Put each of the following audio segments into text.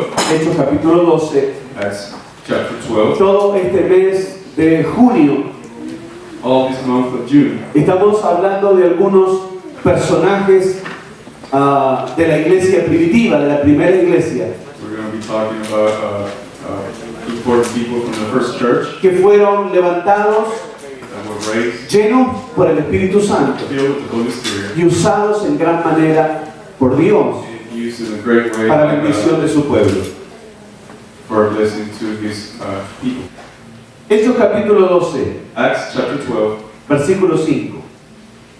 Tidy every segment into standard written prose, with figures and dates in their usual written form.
12. Hechos capítulo 12, Acts chapter 12. todo este mes de junio, All this month of June, estamos hablando de algunos personajes de la iglesia primitiva, de la primera iglesia, we're going to be talking about important people from the first church que fueron levantados, that were raised, llenos por el Espíritu Santo filled with the Holy Spirit, y usados en gran manera por Dios and used in a great way para la by bendición God de su pueblo. for a blessing to His people. Hechos capítulo 12, Acts chapter 12, versículo 5.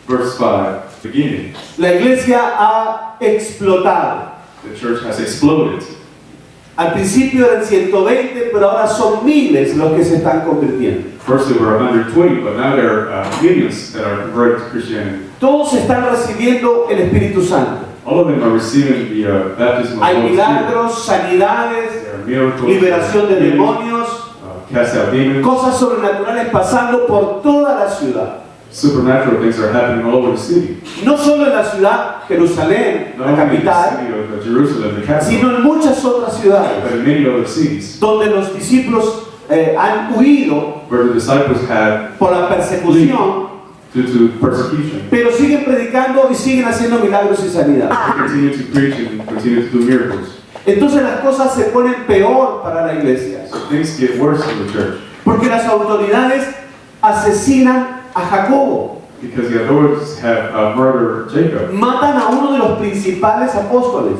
verse 5, beginning. La iglesia ha explotado. The church has exploded. Al principio eran 120, pero ahora son miles los que se están convirtiendo. First there were 120, but now there are millions that are converted to Christianity. Todos están recibiendo el Espíritu Santo. All of them are receiving the baptism of the Hay Holy Spirit. milagros, sanidades, There are miracles, liberación de demonios, cast out demons. cosas sobrenaturales pasando por toda la ciudad. Supernatural things are happening all over the city. No solo en la ciudad Jerusalén, Not la only in the capital, city of Jerusalem, the capital, sino en muchas otras ciudades, but in many other cities donde los discípulos han huido where the disciples had por la persecución, due to persecution. pero siguen predicando y siguen haciendo milagros y sanidades. They continue to preach and continue to do miracles. Entonces las cosas se ponen peor para la iglesia, So things get worse in the church porque las autoridades asesinan a Jacobo, because the authorities have murdered Jacob. matan a uno de los principales apóstoles,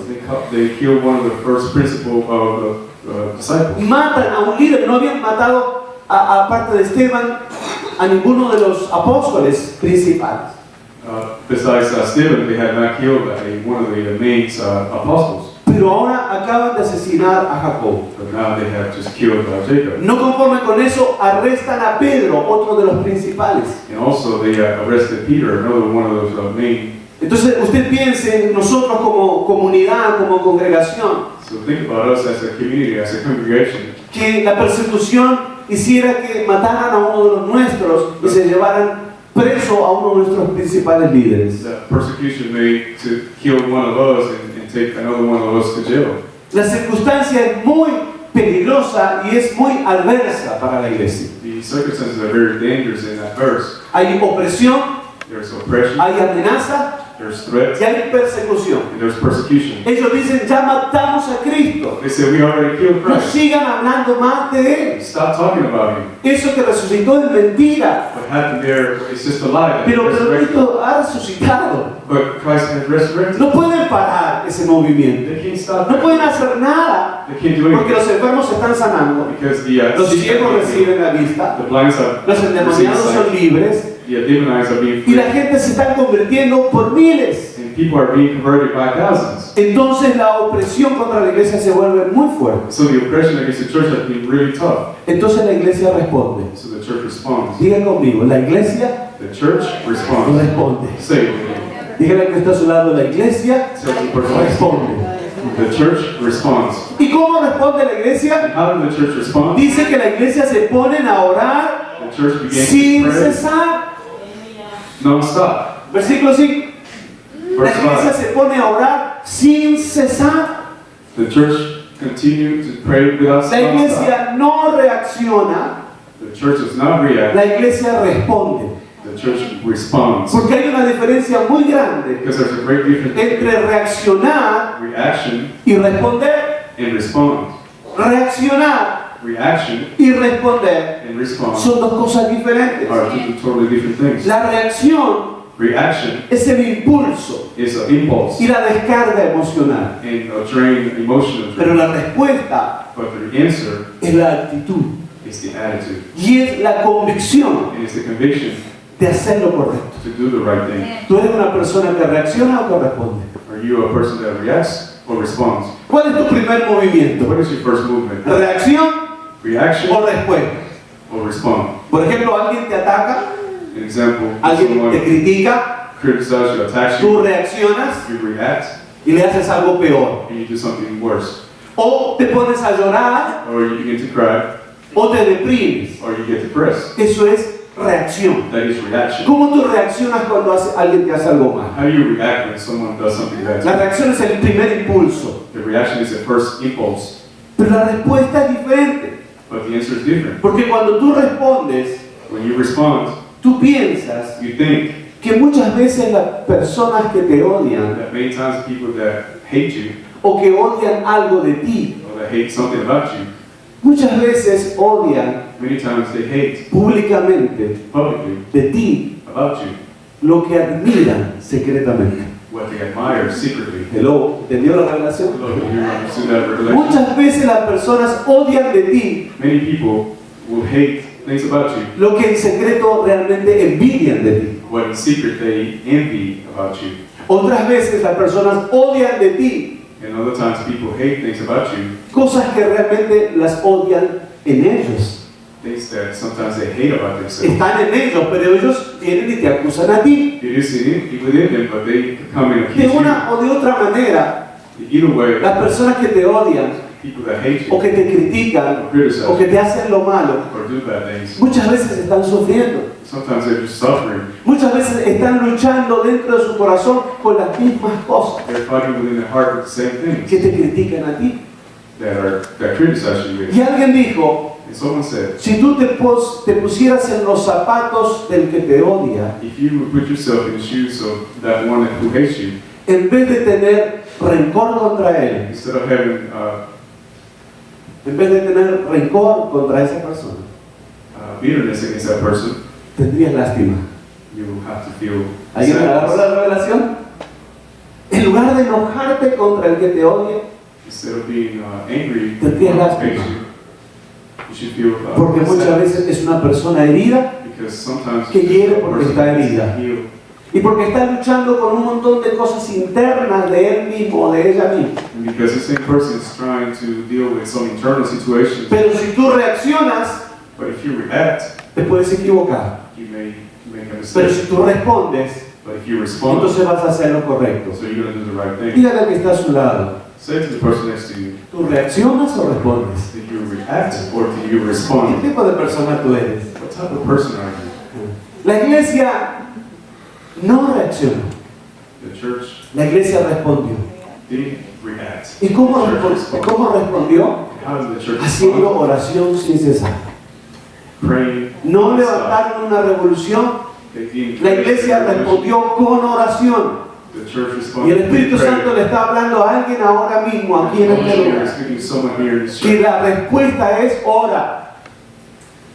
They killed one of the first principal of the disciples. matan a un líder. No habían matado, aparte de Esteban, a ninguno de los apóstoles principales. Besides Stephen, they had not killed one of the main apostles. Pero ahora acaban de asesinar a Jacobo. But now they have just killed Jacob. No conforme con eso, arrestan a Pedro, otro de los principales. And also they arrested Peter, another one of those main. Entonces usted piense en nosotros como comunidad, como congregación, So think about us as a community, as a congregation. que la persecución hiciera que mataran a uno de los nuestros y se llevaran preso a uno de nuestros principales líderes. That persecution made to kill one of us and take another one of us to jail. La circunstancia es muy peligrosa y es muy adversa para la iglesia. The circumstances are very dangerous in that verse. Hay opresión, There's oppression, hay amenaza there's threats, y hay persecución. and there's persecution. Ellos dicen, ya matamos a Cristo, They say we already killed no Christ. sigan hablando más de Él. Stop talking about him. Eso que resucitó es mentira, What happened there is just a lie. That he pero resurrected. Cristo ha resucitado. But Christ has resurrected. No pueden parar ese movimiento, They can't stop no that. pueden hacer nada, They can't do porque anything. los enfermos se están sanando, Because the los sick ciegos are being healed. reciben la vista, The blinds are los endemoniados son sight. libres, The demonized are being y la free. gente se está convirtiendo por miles. And people are being converted by thousands. Entonces la opresión contra la iglesia se vuelve muy fuerte. So the oppression against the church has been really tough. Entonces la iglesia responde. So the church responds. Diga conmigo, la iglesia The church responds. responde. Say it with me. Dígale que está a su lado, la iglesia Tell the person next to responde. you. The church responds. ¿Y cómo responde la iglesia? And how did the church respond? Dice que la iglesia se pone a orar The church began sin to pray cesar. non-stop. Versículo 5. La Verse iglesia 5. se pone a orar sin cesar. The church continued to pray without La stop. iglesia no reacciona, The church does not react. la iglesia responde. The church responds. Porque hay una diferencia muy grande Because there's a great difference entre between reaccionar reaction y responder. and respond. Reaccionar Reaction y responder and response son dos cosas diferentes. are two totally different things. La reacción Reaction es el impulso is an impulse y la descarga emocional, and a drain, emotional pero drain. la respuesta But the answer es la actitud is the attitude. y es la convicción And it's the conviction de hacer lo correcto. to do the right thing. ¿Tú eres una persona que reacciona o que responde? Are you a person that reacts or responds? ¿Cuál es tu primer movimiento? What is your first movement? ¿Reacción Reaction o respuesta? or respond? Por ejemplo, alguien te ataca, An example, alguien te someone critica, criticizes you, attacks tú you, reaccionas you react, y le haces algo peor. and you do something worse. O te pones a llorar Or you begin to cry, o te deprimes. or you get depressed. Eso es reacción. That is reaction. ¿Cómo tú reaccionas cuando alguien te hace algo mal? How do you react when someone does something bad? La reacción es el primer impulso, The reaction is the first impulse, pero la respuesta es diferente. but the answer is different. Porque cuando tú respondes, When you respond, tú piensas you think que muchas veces las personas que te odian that many times people that hate you o que odian algo de ti, or that hate something about you, muchas veces odian many times they hate públicamente publicly de ti about you, lo que admiran secretamente. what they admire secretly. Hello, ¿entendió la revelación? Hello, you understood that revelation? Muchas veces las personas odian de ti Many people will hate things about you, lo que en secreto realmente envidian de ti. what in secret they envy about you. Otras veces las personas odian de ti And other times people hate things about you, cosas que realmente las odian en ellos. things that sometimes they hate about themselves. Están en ellos, pero ellos vienen y te acusan a ti. It is within them, but they come and De accuse una o de otra manera, you. Either way, las personas que te odian people that hate o you que te critican or criticize o que te hacen lo malo, or do bad things, muchas veces están sufriendo. sometimes they're just suffering. Muchas veces están luchando dentro de su corazón con las mismas cosas They're fighting within their heart with the same things que te critican a ti. that criticize you with. Y alguien dijo, And someone said, si tú te pusieras en los zapatos del que te odia, if you would put yourself in the shoes of that one who hates you, en vez de tener rencor contra él, instead of having en vez de tener rencor contra esa persona, bitterness against that person, tendrías lástima. you will have to feel ¿Alguien me agarró sadness. la revelación? En lugar de enojarte contra el que te odia, Instead of being angry Tendrías or lástima. hates you should feel porque muchas sadness, veces es una persona herida because sometimes que hiere a porque person está needs to herida. heal, y porque está luchando con un montón de cosas internas de él mismo o de ella misma. and because the same person is trying to deal with some internal situations. Pero si tú reaccionas, But if you react, te puedes equivocar. you may make a Pero mistake. si tú respondes, But if you respond, entonces vas a hacer lo correcto. so you're going to do the right thing. Dígale al que está a su lado, Say to the person next to you, ¿tú reaccionas o respondes? did you react or did you ¿Qué respond? tipo de persona tú eres? What type of person are you? La iglesia no reaccionó, The church la iglesia respondió. did react. ¿Y cómo, The church responded. cómo respondió? How did the church Haciendo respond? oración sin cesar. Praying. No non-stop. levantaron una revolución, They didn't la pray iglesia for the respondió con oración. The church Y responded el Espíritu with prayer. Santo le está hablando a alguien ahora mismo, aquí en Holy este Spirit is lugar, speaking to someone here in this que church. la respuesta es ora.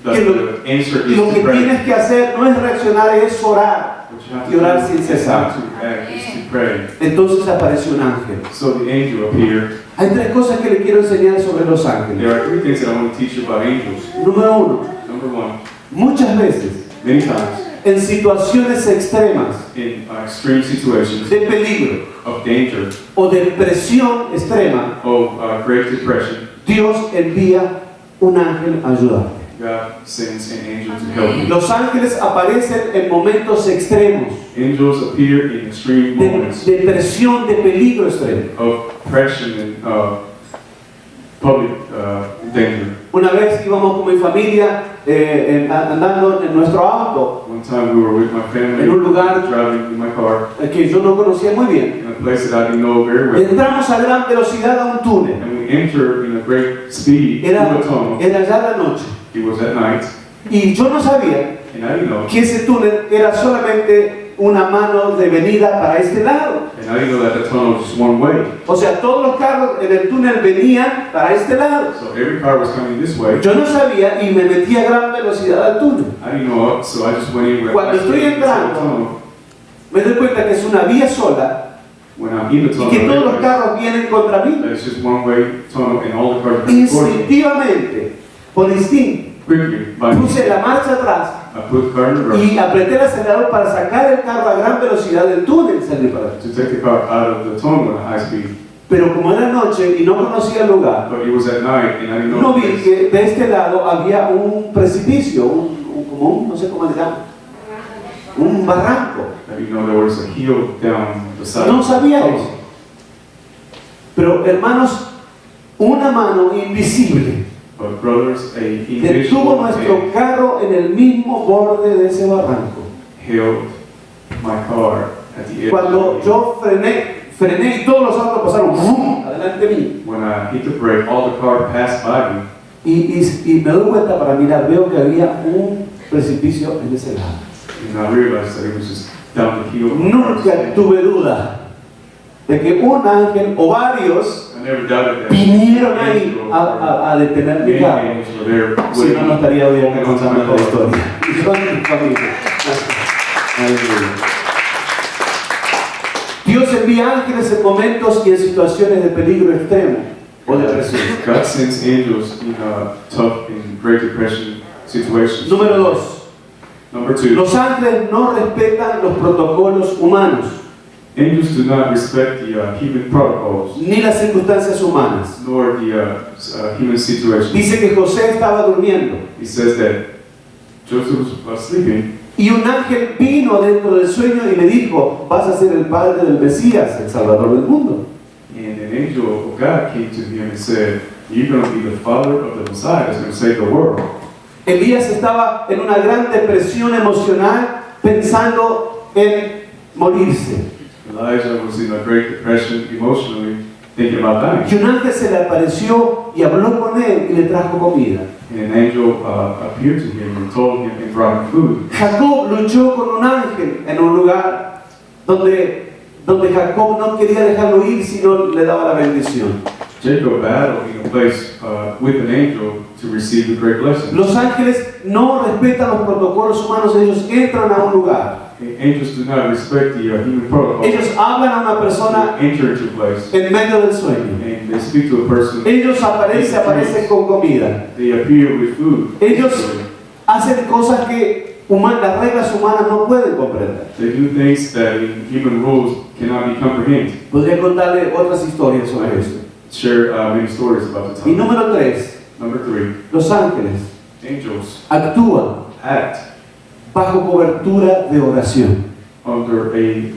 That que lo- the answer Y is lo to que pray. tienes que hacer no es reaccionar, es orar. What you have y orar to sin do is cesar. not to act, is to pray. Entonces apareció un ángel. So the angel appeared. Hay tres cosas que le quiero enseñar sobre los ángeles. There are three things that I want to teach you about angels. Número uno, Number one, muchas veces many times en situaciones extremas in extreme situations de peligro of danger, o de presión extrema, of great depression, Dios envía un ángel a ayudarte. God sends an angel to help you. Los ángeles aparecen en momentos extremos Angels appear in extreme moments de presión, de peligro extremo. of depression and public danger. Una vez íbamos con mi familia andando en nuestro auto, One time we were with my family, en un lugar driving in my car, que yo no conocía muy bien. in a place that I didn't know very well. Entramos a gran velocidad a un túnel. And we entered in a great speed Era, through a tunnel. era ya la noche. It was at night, Y yo no sabía and I didn't know. que ese túnel era solamente una mano de venida para este lado. And I didn't know that the tunnel was just one way. O sea, todos los carros en el túnel venían para este lado. So every car was coming this way. Yo no sabía y me metí a gran velocidad al túnel. I didn't know, so I just went in with Cuando estoy into the entrando, tunnel. Me doy cuenta que es una vía sola When I'm in the y tunnel, que todos los I realized carros vienen contra mí. that it's just one way tunnel and all the cars are coming towards me. Instintivamente, por instinto, Quickly, by puse la marcha atrás I put the car in the reverse y apreté el acelerador para sacar el carro a gran velocidad del túnel y salir para atrás. to take the car out of the tunnel at high speed. Pero como era noche y no conocía el lugar, But it was at night and I didn't know no the vi place. que de este lado había un precipicio, como un, no sé cómo le llaman, un barranco. I didn't know there was a hill down the side. No of the sabía tunnel. eso. Pero hermanos, una mano invisible But brothers, a Detuvo individual nuestro man carro en el mismo borde de ese barranco. held my car at the edge. Cuando yo frené y todos los autos pasaron ¡bum! Adelante de mí. When I hit the brake, all the car passed by me. Y me doy vuelta para mirar, veo que había un precipicio en ese lado. And I realized that it was just down the hill. Nunca tuve duda de que un ángel o varios I never doubted that. vinieron ahí a detener mi Many carro. angels were there Si no, no waiting. estaría hoy acá contando la historia. Y son mi familia. Hallelujah. Dios envía ángeles en momentos y en situaciones de peligro extremo o depresión. God sends angels in tough and Great Depression situations. Número 2. Number 2, Los ángeles no respetan los protocolos humanos angels do not respect the human protocols ni las circunstancias humanas. nor the human situations. Dice que José estaba durmiendo He says that Joseph was sleeping, y un ángel vino dentro del sueño y le dijo: vas a ser el padre del Mesías, el Salvador del mundo. and an angel of God came to him and said, "You're going to be the father of the Messiah that's going to save the world." Elías estaba en una gran depresión emocional pensando en morirse. Elijah was in a great depression emotionally, thinking about dying. Y un ángel se le apareció y habló con él y le trajo comida. And an angel appeared to him and told him and brought him food. Jacob luchó con un ángel en un lugar donde Jacob no quería dejarlo ir, sino le daba la bendición. Jacob battled in a place with an angel to receive the great blessing. Los ángeles no respetan los protocolos humanos, ellos entran a un lugar. Angels do not respect the human protocol. Ellos hablan a una persona They enter into a place en medio del sueño. and they speak to a person. Ellos aparecen con comida. They appear with food. Ellos hacen cosas que las reglas humanas no pueden comprender. They do things that in human rules cannot be comprehended. Podría contarle otras historias sobre esto. Share many stories about the Y time. número 3, Number 3, los ángeles angels actúan act bajo cobertura de oración. under a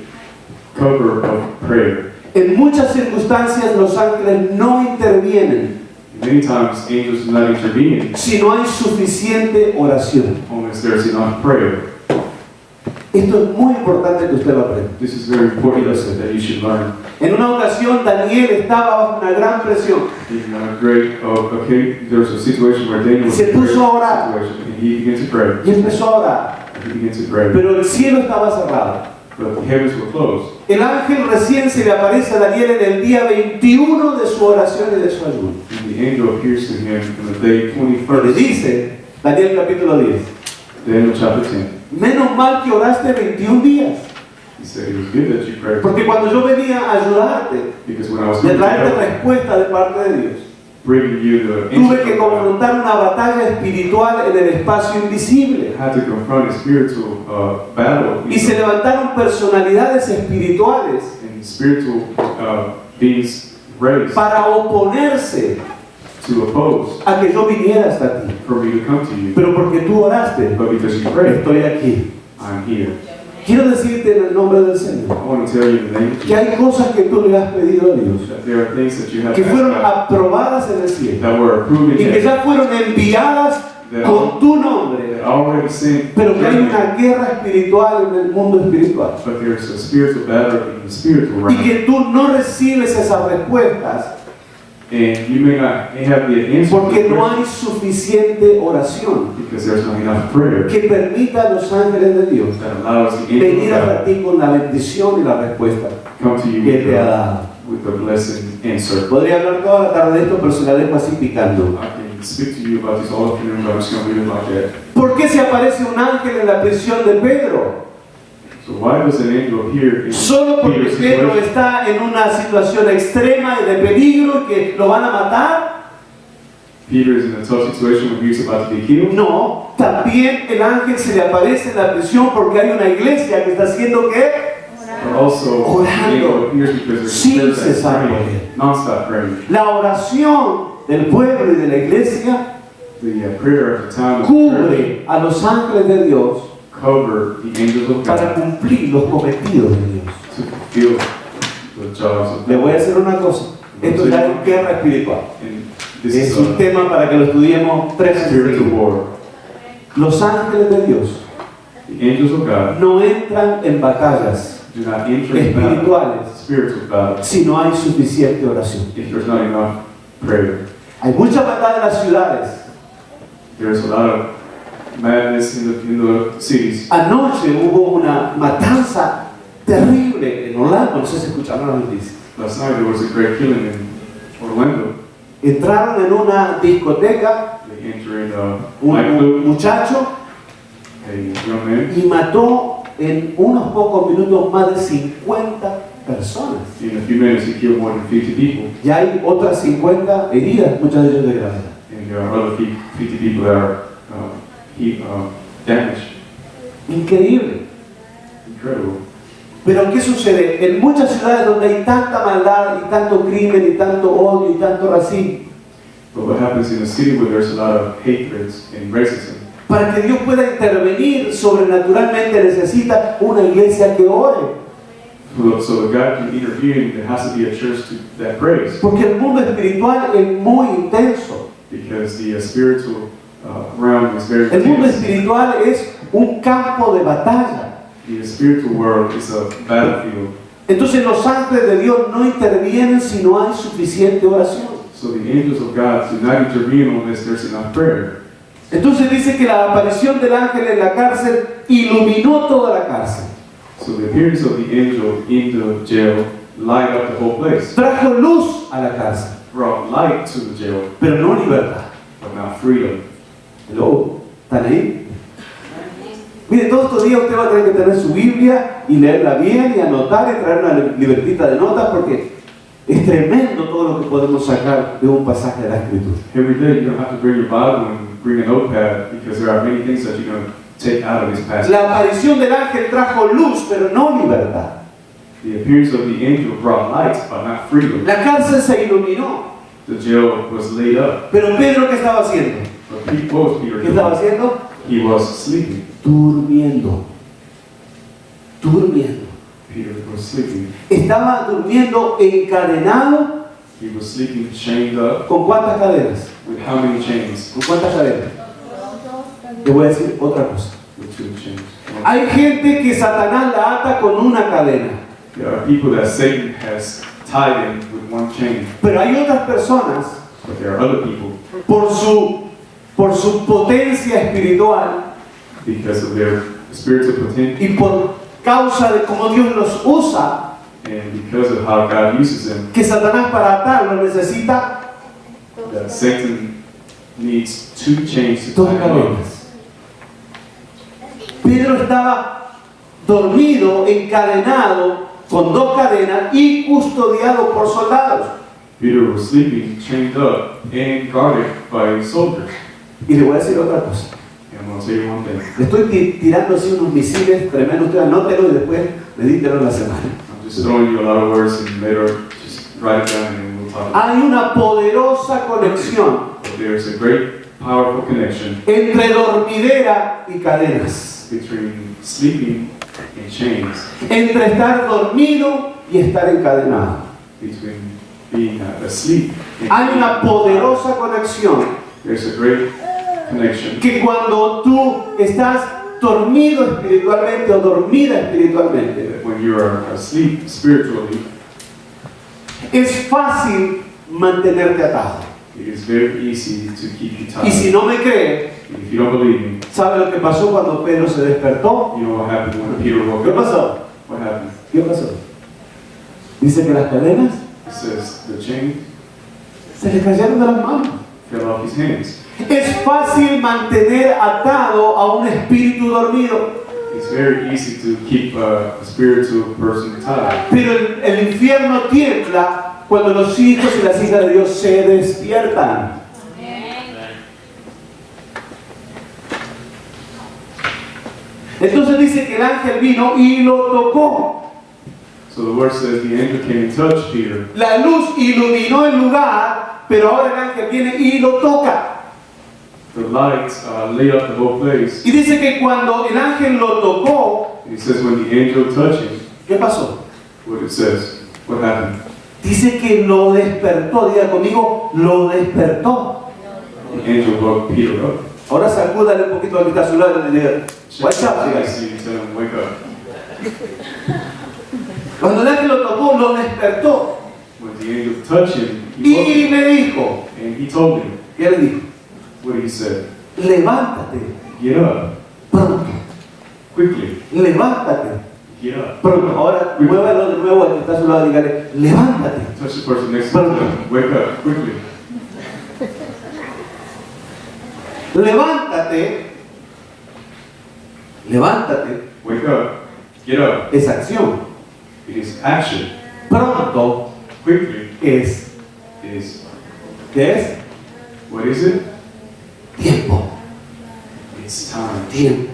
cover of prayer. En muchas circunstancias los ángeles no intervienen Many times angels do not intervene si no hay suficiente oración. unless there's enough prayer. Esto es muy importante que usted lo aprenda. This is very important lesson that you should learn. En una ocasión Daniel estaba bajo una gran presión. In a great, okay, there's a situation where Daniel was Se in a great puso a orar. situation and he began to pray. Y empezó a orar, He began to pray, pero el cielo estaba cerrado. but the heavens were closed. El ángel recién se le aparece a Daniel en el día 21 de su oración y de su ayuno. And the angel appears to him on the day Le 21st, dice, Daniel capítulo 10, Daniel chapter 10. menos mal que oraste 21 días, He said it was good that you prayed porque cuando yo venía a ayudarte, because when I was de coming to traerte help, respuesta de parte de Dios, bringing you the tuve answer que from God, confrontar una batalla espiritual en el espacio invisible. I had to confront a spiritual battle Y se levantaron personalidades espirituales and spiritual beings raised para oponerse to oppose a que yo viniera hasta ti. for me to come to you. Pero porque tú oraste, But because you prayed, estoy aquí. I'm here. Quiero decirte en el nombre del Señor I want to tell you in the name of que Jesus hay cosas que tú le has pedido a Dios that there are things that you have que asked fueron God aprobadas en el cielo that were approved y in que heaven, ya fueron enviadas con tu nombre, that already sent, pero que hay una guerra espiritual en el mundo espiritual but there's a spiritual battle in the spiritual y realm. que tú no recibes esas respuestas And you may not have the answer to porque the no question hay suficiente oración because there's not enough prayer que permita a los ángeles de Dios that allows the angel venir of a God ti con la bendición y la respuesta to come to you que te ha dado. with the blessing answer. Podría hablar toda la tarde de esto, pero se la dejo así picando. I can speak to you about this all afternoon, but I'm just going to leave it like that. ¿Por qué se aparece un ángel en la prisión de Pedro? So why does an angel appear in Solo porque Peter's Pedro situation? está en una situación extrema y de peligro y que lo van a matar. Peter is in a tough situation when he's about to be killed. No, también el ángel se le aparece en la prisión porque hay una iglesia que está haciendo ¿qué? But also, the Orando. angel appears because there's a Sin church that's cesar. praying, non-stop praying. La oración del pueblo y de la iglesia The prayer of the town of church cubre a los ángeles de Dios cover the angels of para God cumplir los cometidos de Dios. to fulfill the jobs of Le voy a God. hacer una cosa. Esto ya es guerra espiritual. And This Es is un a tema para que lo estudiemos 3 meses spiritual seguidos. war. Los ángeles de Dios The angels of God no entran en batallas do not enter in battle, espirituales spiritual battle, si no hay suficiente oración. if there's not enough prayer. Hay mucha batalla en las ciudades. There's a lot of madness in the cities. Anoche hubo una matanza terrible en Orlando, no sé si escucharon las noticias. Last night there was a great killing in Orlando. Entraron en una discoteca They enter in a un nightclub, muchacho a young man. y mató en unos pocos minutos más de 50 personas. In a few minutes he killed more than 50 people, Y hay otras 50 heridas, muchas de ellas de gravedad. and there are other 50 people that are damaged. Increíble. Incredible. Pero ¿qué sucede? En muchas ciudades donde hay tanta maldad y tanto crimen y tanto odio y tanto racismo, But what happens in a city where there's a lot of hatreds and racism, para que Dios pueda intervenir sobrenaturalmente necesita una iglesia que ore. so that God can intervene, there has to be a church that prays, Porque el mundo espiritual es muy intenso. because the spiritual realm is very El mundo intense. espiritual es un campo de batalla. The spiritual world is a battlefield. Entonces los ángeles de Dios no intervienen si no hay suficiente oración. So the angels of God do not intervene unless there's enough prayer. Entonces dice que la aparición del ángel en la cárcel iluminó toda la cárcel. So the appearance of the angel in the jail light up the whole place, Trajo luz a la cárcel, brought light to the jail, pero no libertad. but not freedom. Hello, ¿están ahí? Mire, todos estos días usted va a tener que tener su Biblia y leerla bien y anotar y traer una libretita de notas porque es tremendo todo lo que podemos sacar de un pasaje de la Escritura. Every day you're going to have to bring your Bible and bring a notepad, because there are many things that you're going to take out of this passage. La aparición del ángel trajo luz, pero no libertad. The appearance of the angel brought light, but not freedom. La cárcel se iluminó, The jail was laid up. pero Pedro, ¿qué estaba haciendo? But what was Peter ¿Qué estaba doing? haciendo? He was sleeping. Durmiendo. Durmiendo. Peter was sleeping. Estaba durmiendo encadenado. He was sleeping chained up. ¿Con cuántas cadenas? With how many chains? ¿Con cuántas cadenas? Te voy a decir otra cosa. With 2 chains. Hay gente que Satanás la ata con una cadena, There are people that Satan has tied in with 1 chain. pero hay otras personas, But there are other people, por su potencia espiritual because of their spiritual potential y por causa de cómo Dios los usa, and because of how God uses them, que Satanás para atarlo necesita that Satan needs 2 chains to 2 tie him up. cadenas. Pedro estaba dormido, encadenado, con 2 cadenas y custodiado por soldados. Peter was sleeping, chained up, and guarded by soldiers. Y le voy a decir otra cosa. And I'm going to tell you one thing. Le estoy tirando así unos misiles tremendos. Usted anótelo y después medítelo en la semana. I'm just throwing you a lot of words, and later just write it down and we'll talk about Hay una poderosa conexión it. But there's a great, powerful connection entre dormidera y cadenas, between sleeping and chains, entre estar dormido y estar encadenado. between being asleep. And Hay una poderosa conexión There's a great connection que cuando tú estás dormido espiritualmente o dormida espiritualmente, that when you are asleep spiritually, es fácil mantenerte atado. it is very easy to keep you Y si tied. no me cree, If you don't believe me, ¿sabe lo que pasó cuando Pedro se despertó? you know what happened when Peter woke ¿Qué up? pasó? What happened? ¿Qué pasó? Dice que las cadenas It says the chain se le cayeron de las manos. fell off his hands. Es fácil mantener atado a un espíritu dormido, It's very easy to keep a spiritual person tied. pero el infierno tiembla cuando los hijos y las hijas de Dios se despiertan. Entonces dice que el ángel vino y lo tocó. So the word says the angel came and touched Peter. La luz iluminó el lugar, pero ahora el ángel viene y lo toca. The light lit up the whole place. Y dice que cuando el ángel lo tocó, And it says when the angel touched him, ¿qué pasó? what it says, what happened? Dice que lo despertó, diga conmigo, lo despertó. The angel woke Peter up. Ahora sacúdale un poquito al que está a su lado y le diga, what's up, I diga. see you tell him, wake up. Cuando el ángel lo tocó, lo despertó. When the angel touched him, he woke Y him. le dijo, And he told him, ¿qué le dijo? what he said, Levántate get up, pronto, quickly, levántate get up. pronto. Ahora muévalo de nuevo al que está a su lado y dígale, levántate. Touch the person next to him, wake up, quickly. Levántate, levántate, Wake up, get up. es acción. It is action. Pronto Quickly, es, it is, ¿qué es? what is it? Tiempo, It's time. tiempo.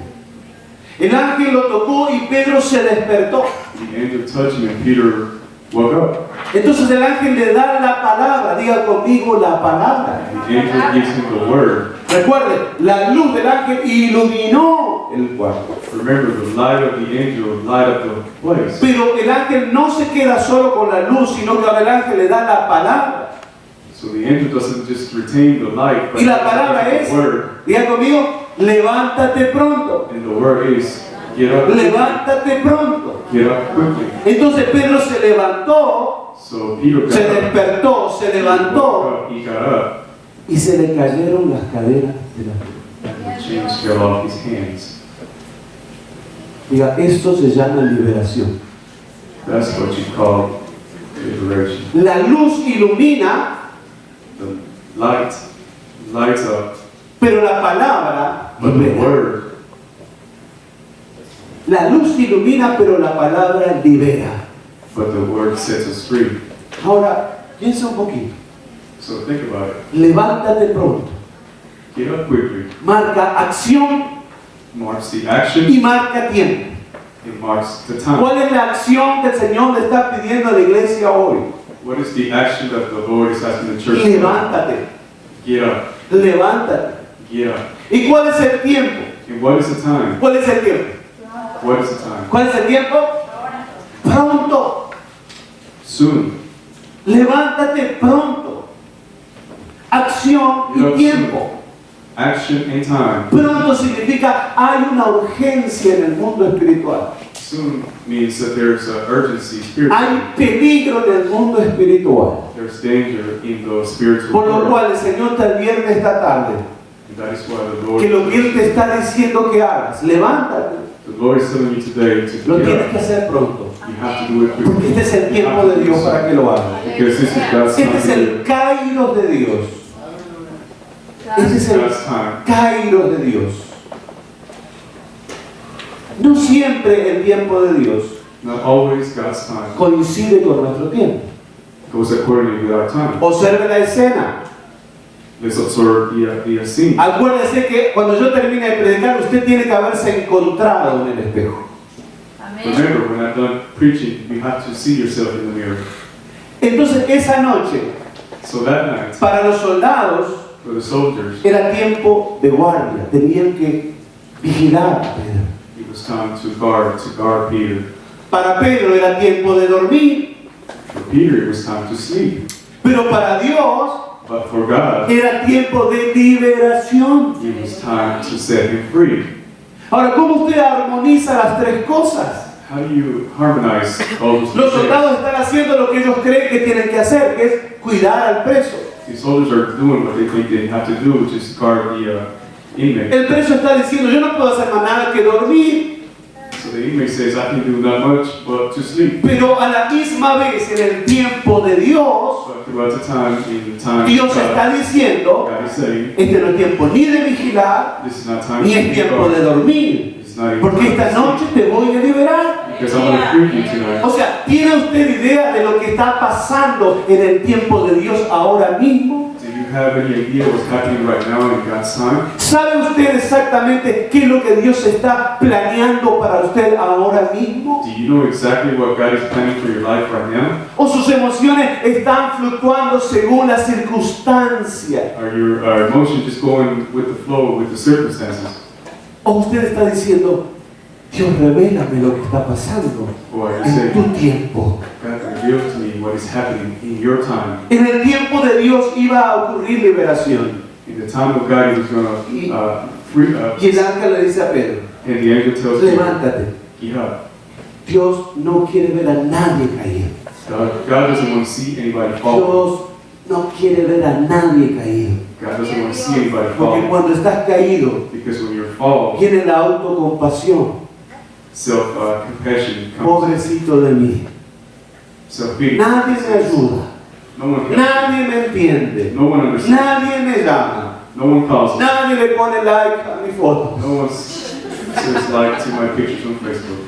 El ángel lo tocó y Pedro se despertó. The angel touched him and Peter woke up. Entonces el ángel le da la palabra, diga conmigo la palabra. The angel gives him the word. Recuerden, la luz del ángel iluminó el cuarto. Remember, the light of the angel light up the place. Pero el ángel no se queda solo con la luz, sino que ahora el ángel le da la palabra. So the angel doesn't just retain the light, but Y la palabra the es, word. diga conmigo, levántate pronto. And the word is, get up quickly. Levántate pronto. Get up quickly. Entonces Pedro se levantó, So Peter got se up. despertó, se He levantó woke up, he got up, y se le cayeron las cadenas de la and the chains fell off his hands. Diga, esto se llama liberación. That's what you call liberation. La luz ilumina, The light lights up, pero la palabra but the libera. word, La luz ilumina, pero la palabra libera. but the word sets us free. Ahora, piensa un poquito. So think about it. Levántate pronto. Get up quickly. Marca acción Marks the action. y marca tiempo. It marks the time. ¿Cuál es la acción que el Señor le está pidiendo a la iglesia hoy? What is the action that the Lord is asking the church to do? Levántate, Get up. levántate. Get up. ¿Y cuál es el tiempo? And what is the time? ¿Cuál es el tiempo? What is the time? ¿Cuál es el tiempo? Pronto. Soon. Levántate pronto. Acción y Get up tiempo. soon. Action and time. Pronto significa hay una urgencia en el mundo espiritual. Soon means that there's urgency spiritually. Hay peligro en el mundo espiritual. There's danger in the spiritual Por lo world. cual el Señor te advierte esta tarde And that is why the Lord, que lo que Él te está diciendo que hagas, levántate. the Lord is telling you today to Lo get tienes up. que hacer pronto. You have to do it Porque quickly. este es el tiempo de Dios para que lo hagas. Because this is God's Este es time. el kairos de Dios. Este es el God's time. kairos de Dios. No siempre el tiempo de Dios Not always God's time coincide con nuestro tiempo. goes accordingly with our time. Observe la escena. Let's observe the scene. Acuérdese que cuando yo termine de predicar, usted tiene que haberse encontrado en el espejo. Remember, when I'm done preaching, you have to see yourself in the mirror. Entonces, esa noche, So that night, para los soldados, for the soldiers, era tiempo de guardia. Tenían que vigilar a Pedro. it was time to guard Peter. Para Pedro era tiempo de dormir. For Peter, it was time to sleep. Pero para Dios But for God, era tiempo de liberación. it was time to set him free. Ahora, ¿cómo usted armoniza las tres cosas? How do you harmonize all those Los things? soldados están haciendo lo que ellos creen que tienen que hacer, que es cuidar al preso. The soldiers are doing what they think they have to do, which is guard the inmate. El preso está diciendo, yo no puedo hacer más nada que dormir. So the inmate says, I can do not much but to sleep. Pero a la misma vez, en el tiempo de Dios, But throughout the time, in the time Dios of God, está diciendo, God is saying, este no es tiempo ni de vigilar, this is not time ni to es be tiempo de guard. dormir. It's not even Porque time esta to noche sleep, te voy a liberar. because I'm going to free you tonight. O sea, ¿tiene usted idea de lo que está pasando en el tiempo de Dios ahora mismo? Do you have any idea what's happening right now in God's time? ¿Sabe usted exactamente qué es lo que Dios está planeando para usted ahora mismo? Do you know exactly what God is planning for your life right now? ¿O sus emociones están fluctuando según las circunstancias? Are your emotions just going with the flow, with the circumstances? ¿O usted está diciendo, Dios, revélame lo que está pasando Or are you en tu saying, tiempo? God, reveal to me what is happening in your time. En el tiempo de Dios iba a ocurrir liberación. In the time of God, He was going to free Y el ángel le dice a Pedro, and the angel tells Peter, levántate. get up. Dios no quiere ver a nadie caído. God doesn't want to see anybody fall. Dios no quiere ver a nadie caído. God doesn't want to see anybody Porque fall. cuando estás caído, Because when you're fall, viene la autocompasión. self-compassion comes. Pobrecito de mí. Self-pity. Nadie me ayuda. No one can. Nadie me entiende. No one understands. Nadie me llama. No one calls me. Nadie le pone like a mi foto. No one says like to my pictures on Facebook.